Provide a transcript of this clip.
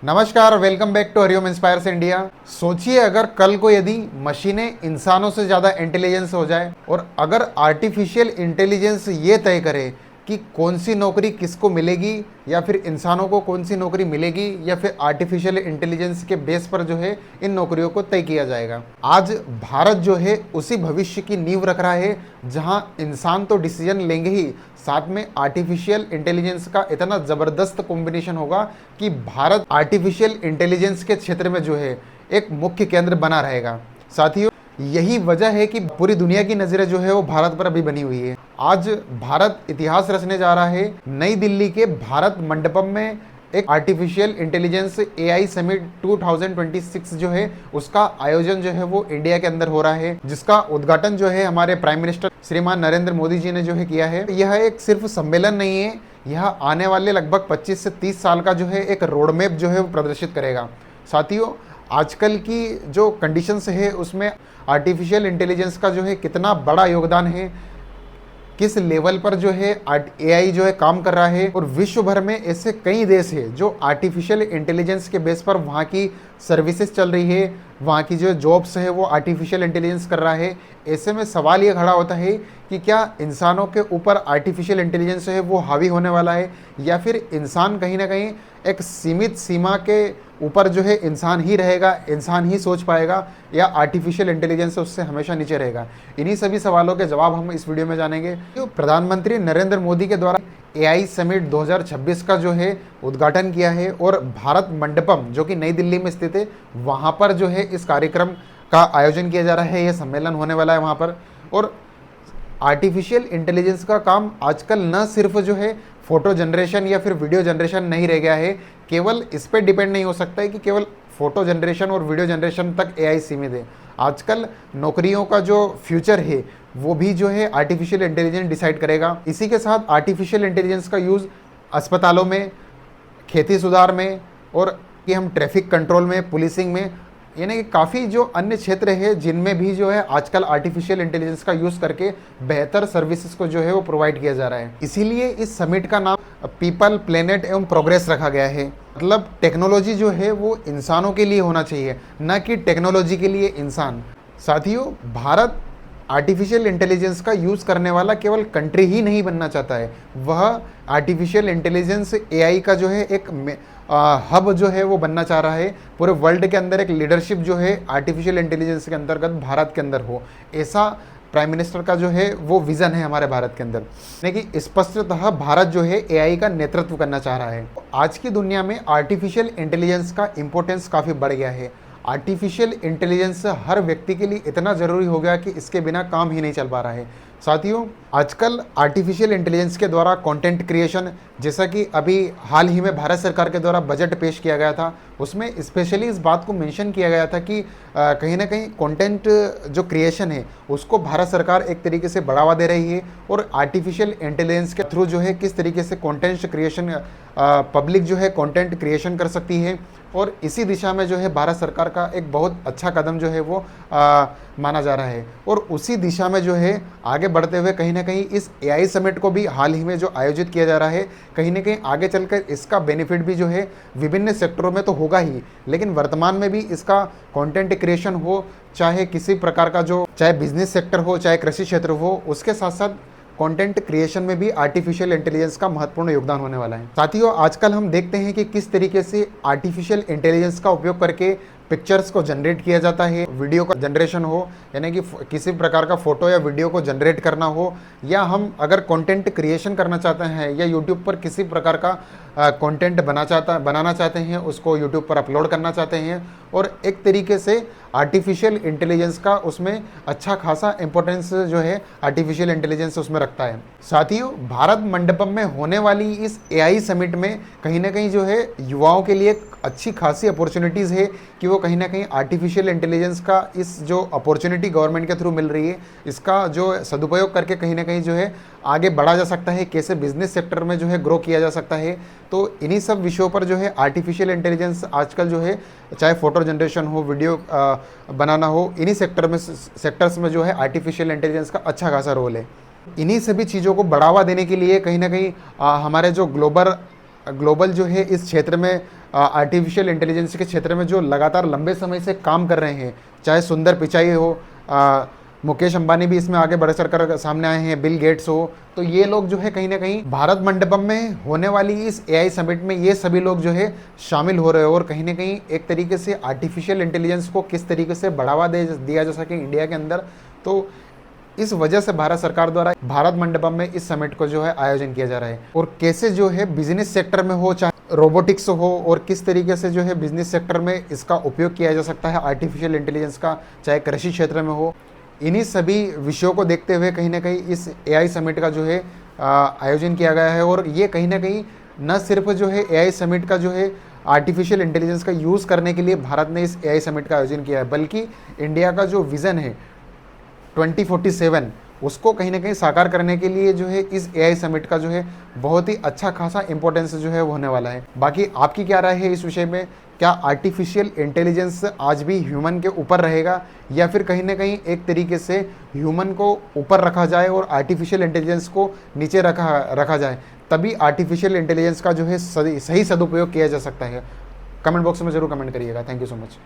नमस्कार, welcome back to Hariom inspires India. सोचिए अगर कल को यदि मशीनें इंसानों से ज़्यादा इंटेलिजेंस हो जाए और अगर आर्टिफिशियल इंटेलिजेंस ये तय करे कि कौन सी नौकरी किसको मिलेगी या फिर इंसानों को कौन सी नौकरी मिलेगी या फिर आर्टिफिशियल इंटेलिजेंस के बेस पर जो है इन नौकरियों को तय किया जाएगा। आज भारत जो है उसी भविष्य की नींव रख रहा है जहां इंसान तो डिसीजन लेंगे ही, साथ में आर्टिफिशियल इंटेलिजेंस का इतना ज़बरदस्त कॉम्बिनेशन होगा कि भारत आर्टिफिशियल इंटेलिजेंस के क्षेत्र में जो है एक मुख्य केंद्र बना रहेगा। साथियों, यही वजह है कि पूरी दुनिया की नज़रें जो है वो भारत पर अभी बनी हुई है। आज भारत इतिहास रचने जा रहा है। नई दिल्ली के भारत मंडपम में एक आर्टिफिशियल इंटेलिजेंस एआई समिट 2026 जो है उसका आयोजन जो है वो इंडिया के अंदर हो रहा है, जिसका उद्घाटन जो है हमारे प्राइम मिनिस्टर श्रीमान नरेंद्र मोदी जी ने जो है किया है। यह एक सिर्फ सम्मेलन नहीं है, यह आने वाले लगभग 25 से 30 साल का जो है एक रोड मैप जो है वो प्रदर्शित करेगा। साथियों, आजकल की जो कंडीशंस है उसमें आर्टिफिशियल इंटेलिजेंस का जो है कितना बड़ा योगदान है, किस लेवल पर जो है एआई जो है काम कर रहा है, और विश्व भर में ऐसे कई देश है जो आर्टिफिशियल इंटेलिजेंस के बेस पर वहाँ की सर्विसेज चल रही है, वहाँ की जो जॉब्स है वो आर्टिफिशियल इंटेलिजेंस कर रहा है। ऐसे में सवाल ये खड़ा होता है कि क्या इंसानों के ऊपर आर्टिफिशियल इंटेलिजेंस है वो हावी होने वाला है या फिर इंसान कहीं ना कहीं एक सीमित सीमा के ऊपर जो है इंसान ही रहेगा, इंसान ही सोच पाएगा, या आर्टिफिशियल इंटेलिजेंस उससे हमेशा नीचे रहेगा। इन्हीं सभी सवालों के जवाब हम इस वीडियो में जानेंगे। तो प्रधानमंत्री नरेंद्र मोदी के द्वारा एआई समिट 2026 का जो है उद्घाटन किया है और भारत मंडपम जो कि नई दिल्ली में स्थित है वहाँ पर जो है इस कार्यक्रम का आयोजन किया जा रहा है। यह सम्मेलन होने वाला है वहाँ पर। और आर्टिफिशियल इंटेलिजेंस का काम आजकल न सिर्फ जो है फोटो जनरेशन या फिर वीडियो जनरेशन नहीं रह गया है, केवल इस पर डिपेंड नहीं हो सकता है कि केवल फोटो जनरेशन और वीडियो जनरेशन तक एआई सीमित है। आजकल नौकरियों का जो फ्यूचर है वो भी जो है आर्टिफिशियल इंटेलिजेंस डिसाइड करेगा। इसी के साथ आर्टिफिशियल इंटेलिजेंस का यूज़ अस्पतालों में, खेती सुधार में, और कि हम ट्रैफिक कंट्रोल में, पुलिसिंग में, यानी कि काफ़ी जो अन्य क्षेत्र है जिनमें भी जो है आजकल आर्टिफिशियल इंटेलिजेंस का यूज़ करके बेहतर सर्विसेज को जो है वो प्रोवाइड किया जा रहा है। इसीलिए इस समिट का नाम पीपल, प्लेनेट एवं प्रोग्रेस रखा गया है। मतलब टेक्नोलॉजी जो है वो इंसानों के लिए होना चाहिए, न कि टेक्नोलॉजी के लिए इंसान। साथियों, भारत आर्टिफिशियल इंटेलिजेंस का यूज़ करने वाला केवल कंट्री ही नहीं बनना चाहता है, वह आर्टिफिशियल इंटेलिजेंस एआई का जो है एक हब जो है वो बनना चाह रहा है। पूरे वर्ल्ड के अंदर एक लीडरशिप जो है आर्टिफिशियल इंटेलिजेंस के अंतर्गत भारत के अंदर हो, ऐसा प्राइम मिनिस्टर का जो है वो विज़न है हमारे भारत के अंदर। यानी कि स्पष्टतः भारत जो है एआई का नेतृत्व करना चाह रहा है। आज की दुनिया में आर्टिफिशियल इंटेलिजेंस का इम्पोर्टेंस काफ़ी बढ़ गया है। आर्टिफिशियल इंटेलिजेंस हर व्यक्ति के लिए इतना ज़रूरी हो गया कि इसके बिना काम ही नहीं चल पा रहा है। साथियों, आजकल आर्टिफिशियल इंटेलिजेंस के द्वारा कंटेंट क्रिएशन, जैसा कि अभी हाल ही में भारत सरकार के द्वारा बजट पेश किया गया था, उसमें स्पेशली इस बात को मेंशन किया गया था कि कहीं ना कहीं कंटेंट जो क्रिएशन है उसको भारत सरकार एक तरीके से बढ़ावा दे रही है, और आर्टिफिशियल इंटेलिजेंस के थ्रू जो है किस तरीके से कंटेंट क्रिएशन, पब्लिक जो है कंटेंट क्रिएशन कर सकती है। और इसी दिशा में जो है भारत सरकार का एक बहुत अच्छा कदम जो है वो माना जा रहा है। और उसी दिशा में जो है आगे बढ़ते हुए कहीं ना कहीं इस एआई समिट को भी हाल ही में जो आयोजित किया जा रहा है, कहीं ना कहीं आगे चलकर इसका बेनिफिट भी जो है विभिन्न सेक्टरों में तो होगा ही, लेकिन वर्तमान में भी इसका कंटेंट क्रिएशन हो, चाहे किसी प्रकार का जो, चाहे बिजनेस सेक्टर हो, चाहे कृषि क्षेत्र हो, उसके साथ साथ कंटेंट क्रिएशन में भी आर्टिफिशियल इंटेलिजेंस का महत्वपूर्ण योगदान होने वाला है। साथियों, आजकल हम देखते हैं कि किस तरीके से आर्टिफिशियल इंटेलिजेंस का उपयोग करके पिक्चर्स को जनरेट किया जाता है, वीडियो का जनरेशन हो, यानी कि किसी प्रकार का फोटो या वीडियो को जनरेट करना हो, या हम अगर कंटेंट क्रिएशन करना चाहते हैं या यूट्यूब पर किसी प्रकार का कंटेंट बनाना चाहते हैं, उसको यूट्यूब पर अपलोड करना चाहते हैं, और एक तरीके से आर्टिफिशियल इंटेलिजेंस का उसमें अच्छा खासा इंपॉर्टेंस जो है आर्टिफिशियल इंटेलिजेंस उसमें रखता है। साथियों, भारत मंडपम में होने वाली इस एआई समिट में कहीं ना कहीं जो है युवाओं के लिए अच्छी खासी अपॉर्चुनिटीज़ है कि वो कहीं ना कहीं आर्टिफिशियल इंटेलिजेंस का इस जो अपॉर्चुनिटी गवर्नमेंट के थ्रू मिल रही है, इसका जो सदुपयोग करके कहीं ना कहीं जो है आगे बढ़ा जा सकता है, कैसे बिजनेस सेक्टर में जो है ग्रो किया जा सकता है। तो इन्हीं सब विषयों पर जो है आर्टिफिशियल इंटेलिजेंस आजकल जो है, चाहे फोटो जनरेशन हो, वीडियो बनाना हो, इन्हीं सेक्टर्स में जो है आर्टिफिशियल इंटेलिजेंस का अच्छा खासा रोल है। इन्हीं सभी चीज़ों को बढ़ावा देने के लिए कहीं ना कहीं हमारे जो ग्लोबल जो है इस क्षेत्र में आर्टिफिशियल इंटेलिजेंस के क्षेत्र में जो लगातार लंबे समय से काम कर रहे हैं, चाहे सुंदर पिचाई हो, मुकेश अंबानी भी इसमें आगे बढ़ चढ़ कर सामने आए हैं, बिल गेट्स हो, तो ये लोग जो है कहीं ना कहीं भारत मंडपम में होने वाली इस एआई समिट में ये सभी लोग जो है शामिल हो रहे हैं और कहीं ना कहीं एक तरीके से आर्टिफिशियल इंटेलिजेंस को किस तरीके से बढ़ावा दिया जा सके इंडिया के अंदर, तो इस वजह से भारत सरकार द्वारा भारत मंडपम में इस समिट को जो है आयोजन किया जा रहा है। और कैसे जो है बिजनेस सेक्टर में हो, चाहे रोबोटिक्स हो, और किस तरीके से जो है बिजनेस सेक्टर में इसका उपयोग किया जा सकता है आर्टिफिशियल इंटेलिजेंस का, चाहे कृषि क्षेत्र में हो, इन्हीं सभी विषयों को देखते हुए कहीं ना कहीं इस एआई समिट का जो है आयोजन किया गया है। और ये कहीं ना कहीं न सिर्फ जो है एआई समिट का जो है आर्टिफिशियल इंटेलिजेंस का यूज़ करने के लिए भारत ने इस एआई समिट का आयोजन किया है, बल्कि इंडिया का जो विज़न है 2047 उसको कहीं ना कहीं साकार करने के लिए जो है इस एआई समिट का जो है बहुत ही अच्छा खासा इंपॉर्टेंस जो है वो होने वाला है। बाकी आपकी क्या राय है इस विषय में? क्या आर्टिफिशियल इंटेलिजेंस आज भी ह्यूमन के ऊपर रहेगा, या फिर कहीं ना कहीं एक तरीके से ह्यूमन को ऊपर रखा जाए और आर्टिफिशियल इंटेलिजेंस को नीचे रखा जाए, तभी आर्टिफिशियल इंटेलिजेंस का जो है सही सदुपयोग किया जा सकता है? कमेंट बॉक्स में ज़रूर कमेंट करिएगा। Thank you so much.